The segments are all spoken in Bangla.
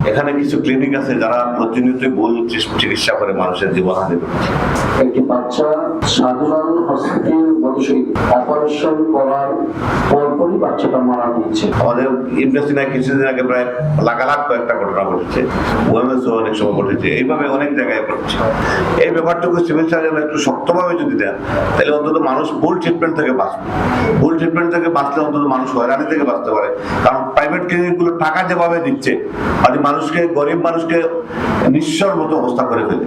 এখানে কিছু ক্লিনিক আছে যারা প্রতিনিয়তই ভুল চিকিৎসা করে মানুষের জীবনহানি করছে। একটি বাচ্চা সাধারণ হসপিটাল বসে অপারেশন করার পরপরই বাচ্চাটা মারা গিয়েছে। আমাদের ইন্ডাস্ট্রিয়ায় কিছুদিন আগে প্রায় লাখ কয়েকটা ঘটনা ঘটেছে, ওএমএসও অনেক সময় ঘটেছে, এইভাবে অনেক জায়গায় ঘটছে। এই ব্যাপারটুকু সিভিল সার্জন একটু শক্তভাবে যদি দেন, তাহলে অন্তত মানুষ ভুল ট্রিটমেন্ট থেকে বাঁচবে। ভুল ট্রিটমেন্ট থেকে বাঁচলে অন্তত মানুষ হয়রানি থেকে বাঁচতে পারে। কারণ প্রাইভেট ক্লিনিকগুলো টাকা যেভাবে দিচ্ছে, আর মানুষকে, গরিব মানুষকে নিঃস্বর মতো অবস্থা করে ফেলে।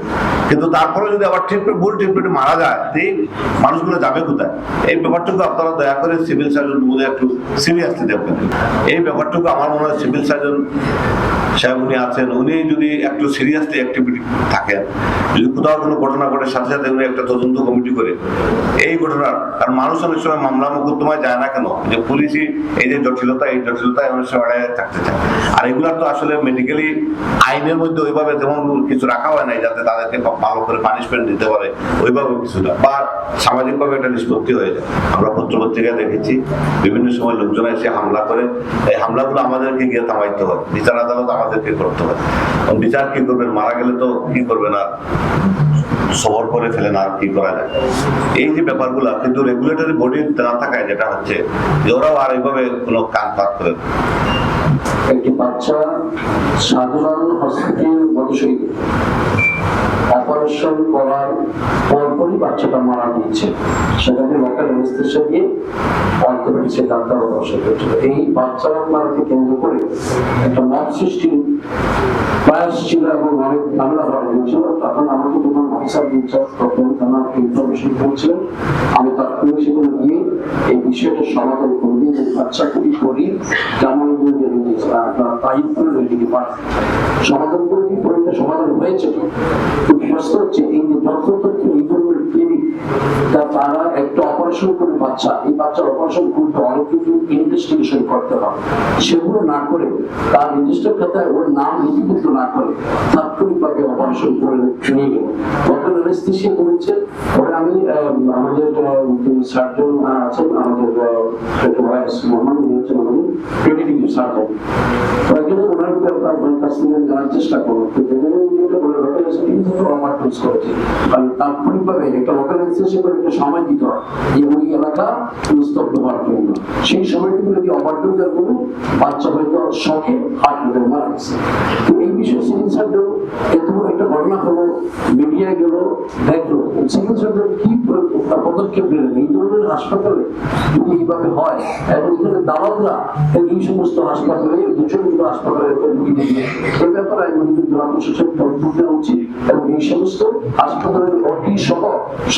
কিন্তু তারপরে যদি আবার ভুল ট্রিটমেন্টে মারা যায়, এই মানুষগুলো যাবে কোথায়? এই ব্যাপারটুকু আপনারা দয়া করে সিভিল সার্জন বলে একটু সিরিয়াসলি দেখবেন। এই ব্যাপারটুকু আমার মনে হয় সিভিল সার্জন সাহেব উনি আছেন, উনি যদি একটু সিরিয়াসলি অ্যাক্টিভিটি থাকেন, যদি কোথাও কোনো ঘটনা ঘটে সাথে সাথে উনি একটা তদন্ত কমিটি করে এই ঘটনার, কারণ মানুষ অনেক সময় মামলা মোকদ্দমায় যায় না কেন, যে পুলিশই এই যে জটিলতা, এই জটিলতায় অনেক সময় থাকতে চায়। আর এগুলা তো আসলে মেডিকেলি আইনের মধ্যে ওইভাবে তেমন কিছু রাখা হয় নাই যাতে তাদেরকে ভালো করে পানিশমেন্ট দিতে পারে, ওইভাবে কিছুটা, বা সামাজিকভাবে একটা নিষ্পত্তি হয়ে যায়। আমরা পত্রপত্রিকায় দেখেছি বিভিন্ন সময় লোকজন এসে হামলা করে, এই হামলাগুলো আমাদেরকে গিয়ে থামাইতে হয়, বিচার আদালত আমাদেরকে করতে হয়। বিচার কি করবেন, মারা গেলে তো কি করবেন, আর সবর করে ফেলেন, আর কি করা যায়। এই যে ব্যাপারগুলা, কিন্তু রেগুলেটরি বডি না থাকায় যেটা হচ্ছে যে ওরাও আর এইভাবে কোনো কান পাত করে। একটি বাচ্চা সাধারণ হসপিটাল বসে অপারেশন করার পরপরই বাচ্চাটা মারা গিয়েছে। সেখানে লোকাল অ্যানেস্থেসিয়া দিয়ে অর্থোপেডিক্সের ডাক্তার বসে হয়েছিল। এই বাচ্চার মারাকে কেন্দ্র করে একটা মত সৃষ্টি প্রয়াস ছিল এবং অনেক ঝামেলা করা হয়েছিল। তখন আমাকে যখন অফিসার ইনচার্জ থানার ইনফরমেশন করেছিলেন, আমি তাৎক্ষণিক সেখানে গিয়ে এই বিষয়টা সমাধান করে দিয়ে যে বাচ্চাগুলি করি যেমন সমাধান করে দিয়ে পরীক্ষা সমাধান হয়েছে। প্রশ্ন হচ্ছে এই যে যত্রতত্র এই ধরনের ক্লিনিক, তারা একটা অপারেশন করে বাচ্চা, এই বাচ্চার অপারেশন করতে অনেক কিছু ইনভেস্টিগেশন করতে হবে, সেগুলো না করে তার নির্দিষ্ট খাতায় ওর নাম লিপিবদ্ধ না করে তাৎক্ষণিকভাবে অপারেশন করে নিয়ে গেল। লোকাল অ্যানেস্থেসিয়া করেছে। পরে আমি আমাদের সার্জন আছেন, আমাদের সার্জন, ওনার কাছ থেকে জানার চেষ্টা করবো তাৎক্ষণিকভাবে একটা লোকাল অ্যানেস্থেসিয়া করে একটা সময় দিতে হয় যে ওই এলাকা স্তব্ধ হওয়ার জন্য। সেই সময়টুকু যদি অপারেটর করুন, বাচ্চা হয়তো শখে হার্ট অ্যাটাক মারা গেছে। তো এই বিষয়ে সিভিল সার্জন এত বড় একটা ঘটনা হলো, মিডিয়ায় গেল, দেখলো, সিভিল সার্জন কি পদক্ষেপ নিলেন। এই ধরনের হাসপাতালে যদি এইভাবে হয় এবং এখানে দালালরা এই সমস্ত হাসপাতালে দুজন হাসপাতালে এই ব্যাপারে জেলা প্রশাসন পদক্ষেপ নেওয়া উচিত এবং এই সমস্ত হাসপাতালের অটি সহ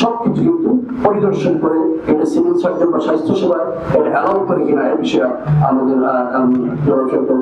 সবকিছু কিন্তু পরিদর্শন করে এটা সিভিল সার্জন বা স্বাস্থ্য সেবায় এটা অ্যালাউ করে কিনা এই বিষয়ে আমাদের জনসংখ্যা